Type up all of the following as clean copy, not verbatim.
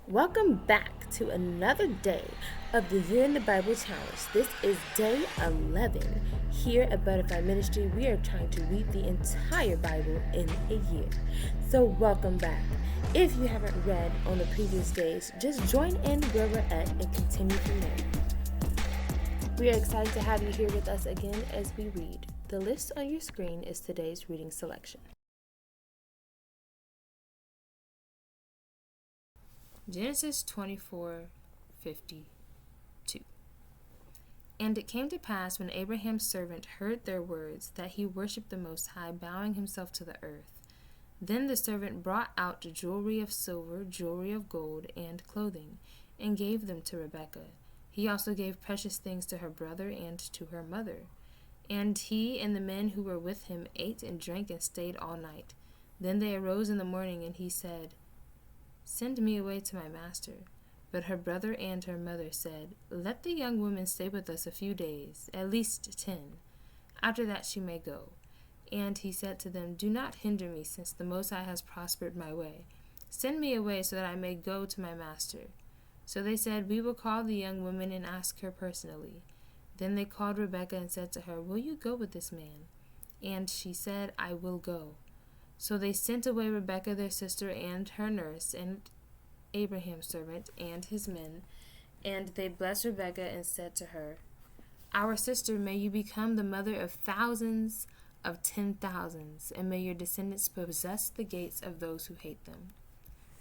Welcome back to another day of the Year in the Bible Challenge. This is day 11. Here at Buttafleye Ministry, we are trying to read the entire Bible in a year. So, welcome back. If you haven't read on the previous days, just join in where we're at and continue from there. We are excited to have you here with us again as we read. The list on your screen is today's reading selection. Genesis 24:52. And it came to pass when Abraham's servant heard their words that he worshipped the Most High, bowing himself to the earth. Then the servant brought out jewelry of silver, jewelry of gold, and clothing, and gave them to Rebekah. He also gave precious things to her brother and to her mother. And he and the men who were with him ate and drank and stayed all night. Then they arose in the morning, and he said, "Send me away to my master." But her brother and her mother said, "Let the young woman stay with us a few days, at least 10. After that she may go." And he said to them, "Do not hinder me, since the Most High has prospered my way. Send me away so that I may go to my master." So they said, "We will call the young woman and ask her personally." Then they called Rebekah and said to her, "Will you go with this man?" And she said, "I will go." So they sent away Rebekah their sister and her nurse and Abraham's servant and his men. And they blessed Rebekah and said to her, "Our sister, may you become the mother of thousands of 10,000s, and may your descendants possess the gates of those who hate them."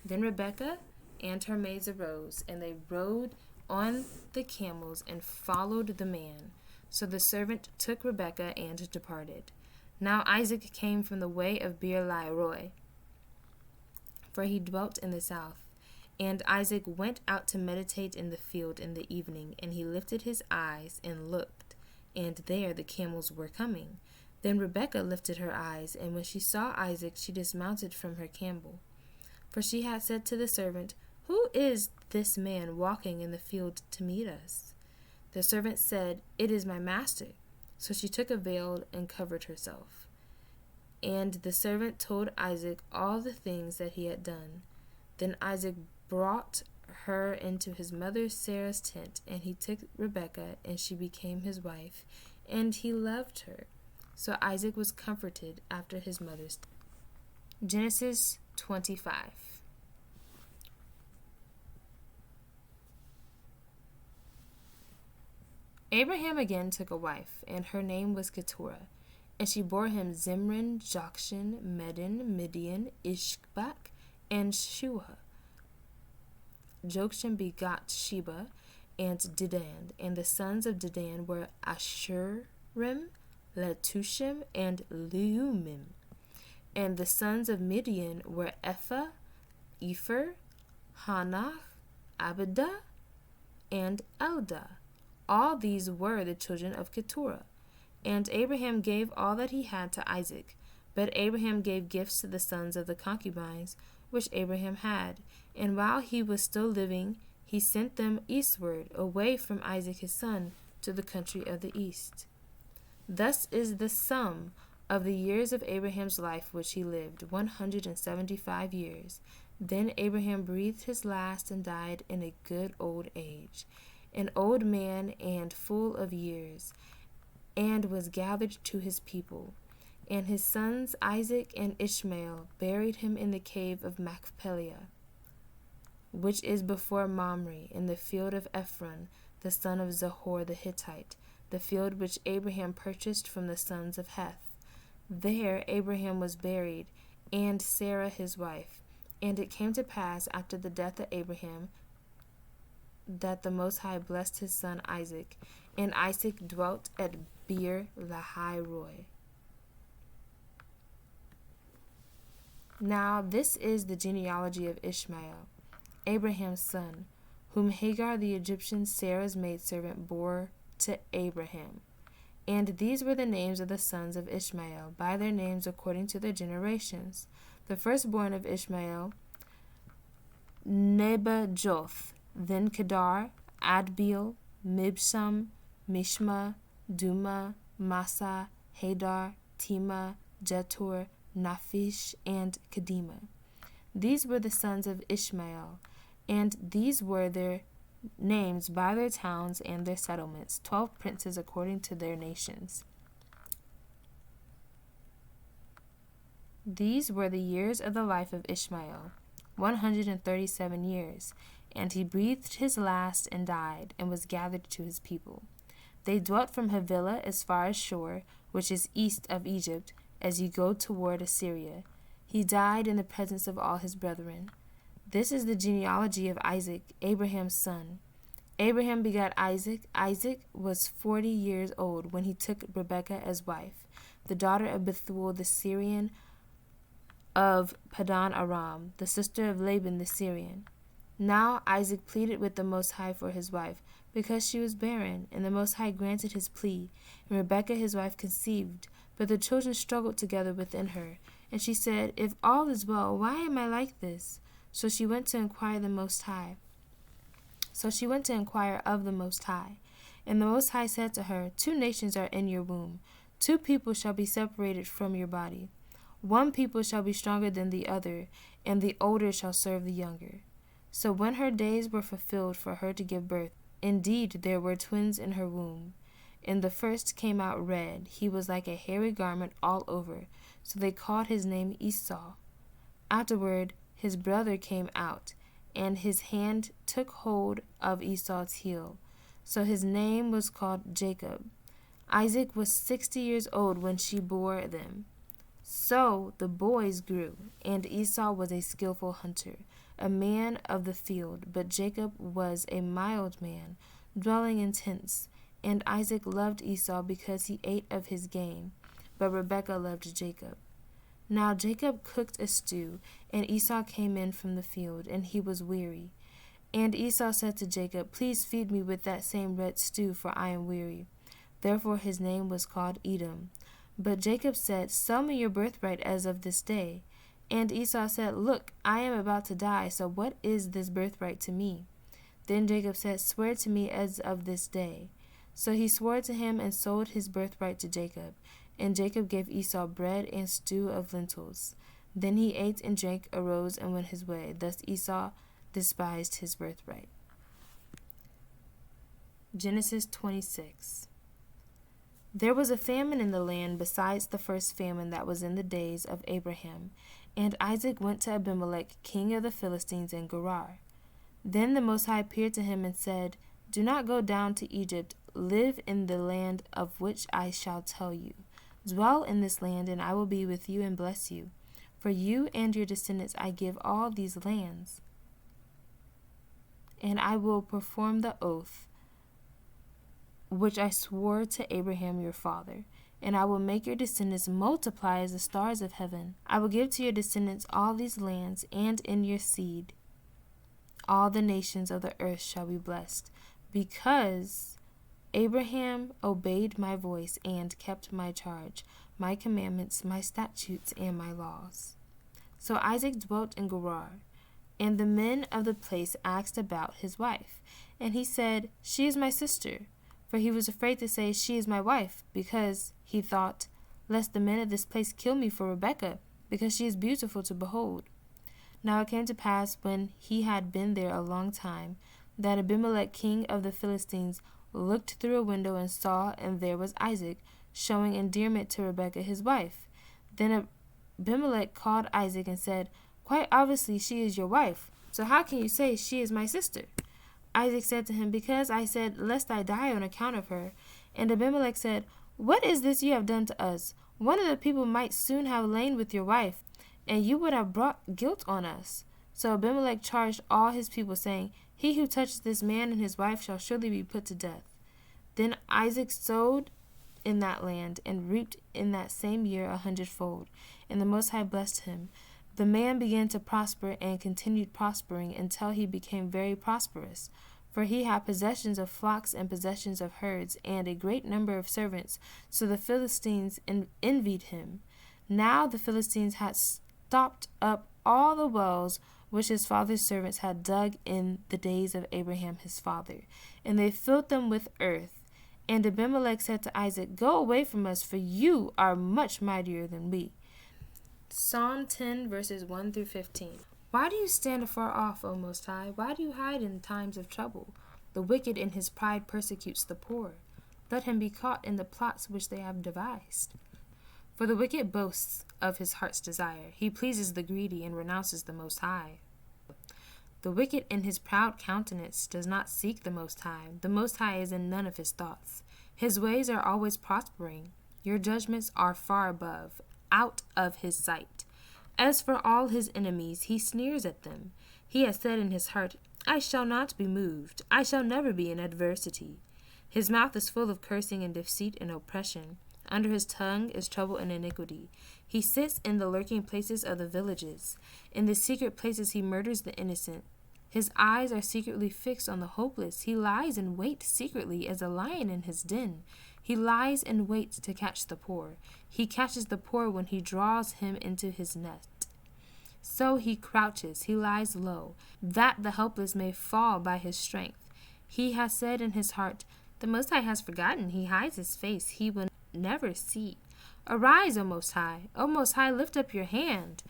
Then Rebekah and her maids arose, and they rode on the camels and followed the man. So the servant took Rebekah and departed. Now Isaac came from the way of Beer-lahai-roi, for he dwelt in the south. And Isaac went out to meditate in the field in the evening, and he lifted his eyes and looked, and there the camels were coming. Then Rebekah lifted her eyes, and when she saw Isaac, she dismounted from her camel. For she had said to the servant, "Who is this man walking in the field to meet us?" The servant said, "It is my master." So she took a veil and covered herself. And the servant told Isaac all the things that he had done. Then Isaac brought her into his mother Sarah's tent, and he took Rebekah, and she became his wife, and he loved her. So Isaac was comforted after his mother's death. Genesis 25. Abraham again took a wife, and her name was Keturah. And she bore him Zimran, Jokshan, Medan, Midian, Ishbak, and Shuah. Jokshan begot Sheba and Dedan, and the sons of Dedan were Ashurim, Letushim, and Leumim. And the sons of Midian were Ephah, Epher, Hanach, Abidah, and Eldah. All these were the children of Keturah. And Abraham gave all that he had to Isaac. But Abraham gave gifts to the sons of the concubines which Abraham had. And while he was still living, he sent them eastward, away from Isaac his son, to the country of the east. Thus is the sum of the years of Abraham's life which he lived, 175 years. Then Abraham breathed his last and died in a good old age, an old man and full of years, and was gathered to his people. And his sons Isaac and Ishmael buried him in the cave of Machpelah, which is before Mamre, in the field of Ephron, the son of Zohar the Hittite, the field which Abraham purchased from the sons of Heth. There Abraham was buried, and Sarah his wife. And it came to pass after the death of Abraham that the Most High blessed his son Isaac, and Isaac dwelt at Beer-lahai-roi. Now this is the genealogy of Ishmael, Abraham's son, whom Hagar the Egyptian, Sarah's maidservant, bore to Abraham. And these were the names of the sons of Ishmael, by their names according to their generations. The firstborn of Ishmael, Nebajoth, then Kedar, Adbeel, Mibsam, Mishma, Duma, Massa, Hadar, Tema, Jetur, Naphish, and Kedema. These were the sons of Ishmael. And these were their names by their towns and their settlements, 12 princes according to their nations. These were the years of the life of Ishmael, 137 years, and he breathed his last and died, and was gathered to his people. They dwelt from Havilah as far as Shur, which is east of Egypt, as you go toward Assyria. He died in the presence of all his brethren. This is the genealogy of Isaac, Abraham's son. Abraham begot Isaac. Isaac was 40 years old when he took Rebekah as wife, the daughter of Bethuel the Syrian of Padan Aram, the sister of Laban the Syrian. Now Isaac pleaded with the Most High for his wife, because she was barren, and the Most High granted his plea. And Rebekah his wife conceived, but the children struggled together within her. And she said, If all is well, why am I like this? So she went to inquire of the Most High. And the Most High said to her, 2 nations are in your womb. 2 people shall be separated from your body. 1 people shall be stronger than the other, and the older shall serve the younger. So when her days were fulfilled for her to give birth, indeed there were twins in her womb. And the first came out red. He was like a hairy garment all over. So they called his name Esau. Afterward his brother came out, and his hand took hold of Esau's heel. So his name was called Jacob. Isaac was 60 years old when she bore them. So the boys grew, and Esau was a skillful hunter, a man of the field, but Jacob was a mild man, dwelling in tents. And Isaac loved Esau because he ate of his game, but Rebekah loved Jacob. Now Jacob cooked a stew, and Esau came in from the field, and he was weary. And Esau said to Jacob, Please feed me with that same red stew, for I am weary. Therefore his name was called Edom. But Jacob said, Sell me your birthright as of this day. And Esau said, Look, I am about to die, so what is this birthright to me? Then Jacob said, Swear to me as of this day. So he swore to him and sold his birthright to Jacob. And Jacob gave Esau bread and stew of lentils. Then he ate and drank, arose, and went his way. Thus Esau despised his birthright. Genesis 26. There was a famine in the land besides the first famine that was in the days of Abraham. And Isaac went to Abimelech, king of the Philistines, in Gerar. Then the Most High appeared to him and said, Do not go down to Egypt. Live in the land of which I shall tell you. Dwell in this land, and I will be with you and bless you. For you and your descendants I give all these lands. And I will perform the oath which I swore to Abraham your father. And I will make your descendants multiply as the stars of heaven. I will give to your descendants all these lands, and in your seed all the nations of the earth shall be blessed, because Abraham obeyed my voice and kept my charge, my commandments, my statutes, and my laws. So Isaac dwelt in Gerar, and the men of the place asked about his wife. And he said, She is my sister. For he was afraid to say, She is my wife, because he thought, Lest the men of this place kill me for Rebekah, because she is beautiful to behold. Now it came to pass, when he had been there a long time, that Abimelech king of the Philistines looked through a window and saw, and there was Isaac, showing endearment to Rebekah his wife. Then Abimelech called Isaac and said, Quite obviously she is your wife, so how can you say she is my sister? Isaac said to him, Because I said, Lest I die on account of her. And Abimelech said, What is this you have done to us? One of the people might soon have lain with your wife, and you would have brought guilt on us. So Abimelech charged all his people, saying, He who touches this man and his wife shall surely be put to death. Then Isaac sowed in that land, and reaped in that same year 100-fold, and the Most High blessed him. The man began to prosper and continued prospering until he became very prosperous, for he had possessions of flocks and possessions of herds and a great number of servants, so the Philistines envied him. Now the Philistines had stopped up all the wells which his father's servants had dug in the days of Abraham his father, and they filled them with earth. And Abimelech said to Isaac, Go away from us, for you are much mightier than we. Psalm 10, verses 1 through 15. Why do you stand afar off, O Most High? Why do you hide in times of trouble? The wicked in his pride persecutes the poor. Let him be caught in the plots which they have devised. For the wicked boasts of his heart's desire. He pleases the greedy and renounces the Most High. The wicked in his proud countenance does not seek the Most High. The Most High is in none of his thoughts. His ways are always prospering. Your judgments are far above, out of his sight. As for all his enemies, he sneers at them. He has said in his heart, I shall not be moved. I shall never be in adversity. His mouth is full of cursing and deceit and oppression. Under his tongue is trouble and iniquity. He sits in the lurking places of the villages. In the secret places he murders the innocent. His eyes are secretly fixed on the hopeless. He lies in wait secretly as a lion in his den. He lies in wait to catch the poor. He catches the poor when he draws him into his net. So he crouches, he lies low, that the helpless may fall by his strength. He has said in his heart, the Most High has forgotten. He hides his face, he will never see. Arise, O Most High. O Most High, lift up your hand.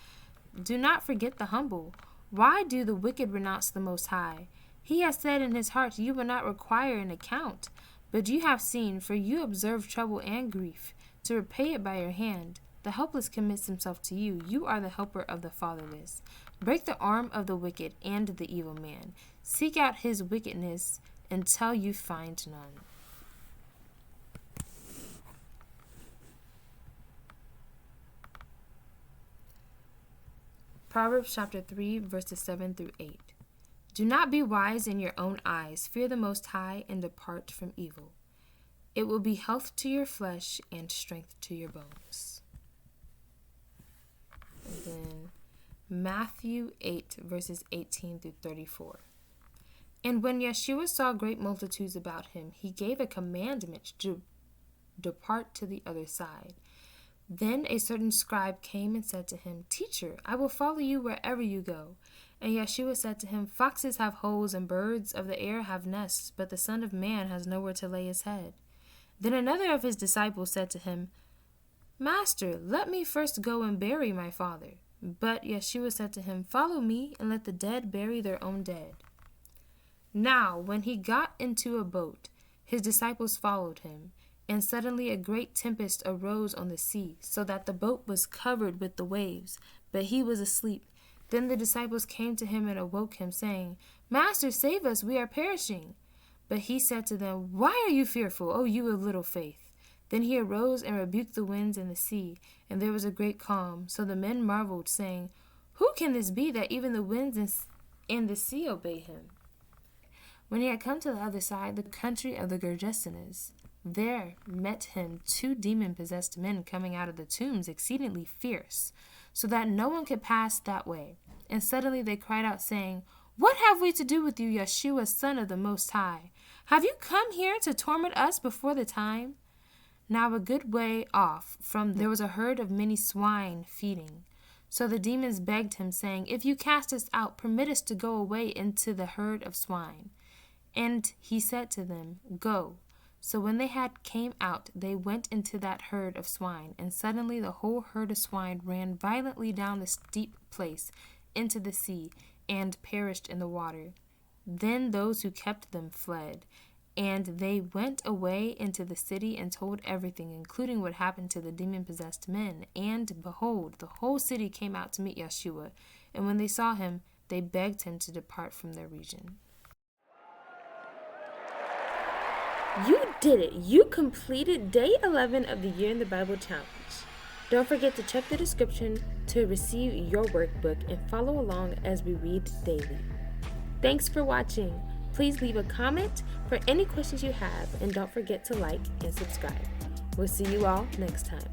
Do not forget the humble. Why do the wicked renounce the Most High? He has said in his heart, you will not require an account. But you have seen, for you observe trouble and grief, to repay it by your hand. The helpless commits himself to you. You are the helper of the fatherless. Break the arm of the wicked and the evil man. Seek out his wickedness until you find none. Proverbs chapter 3, verses 7 through 8. Do not be wise in your own eyes. Fear the Most High and depart from evil. It will be health to your flesh and strength to your bones. And then Matthew 8, verses 18 through 34. And when Yeshua saw great multitudes about him, he gave a commandment to depart to the other side. Then a certain scribe came and said to him, Teacher, I will follow you wherever you go. And Yeshua said to him, Foxes have holes and birds of the air have nests, but the Son of Man has nowhere to lay his head. Then another of his disciples said to him, Master, let me first go and bury my father. But Yeshua said to him, Follow me, and let the dead bury their own dead. Now, when he got into a boat, his disciples followed him. And suddenly a great tempest arose on the sea, so that the boat was covered with the waves, but he was asleep. Then the disciples came to him and awoke him, saying, Master, save us, we are perishing. But he said to them, Why are you fearful, O you of little faith? Then he arose and rebuked the winds and the sea, and there was a great calm. So the men marveled, saying, Who can this be, that even the winds and the sea obey him? When he had come to the other side, the country of the Gergesenes, there met him 2 demon-possessed men coming out of the tombs, exceedingly fierce, so that no one could pass that way. And suddenly they cried out, saying, What have we to do with you, Yeshua, Son of the Most High? Have you come here to torment us before the time? Now a good way off from there was a herd of many swine feeding. So the demons begged him, saying, If you cast us out, permit us to go away into the herd of swine. And he said to them, Go. So when they had came out, they went into that herd of swine, and suddenly the whole herd of swine ran violently down the steep place into the sea, and perished in the water. Then those who kept them fled, and they went away into the city and told everything, including what happened to the demon-possessed men. And behold, the whole city came out to meet Yeshua, and when they saw him, they begged him to depart from their region. You did it! You completed day 11 of the Year in the Bible Challenge. Don't forget to check the description to receive your workbook and follow along as we read daily. Thanks for watching. Please leave a comment for any questions you have, and don't forget to like and subscribe. We'll see you all next time.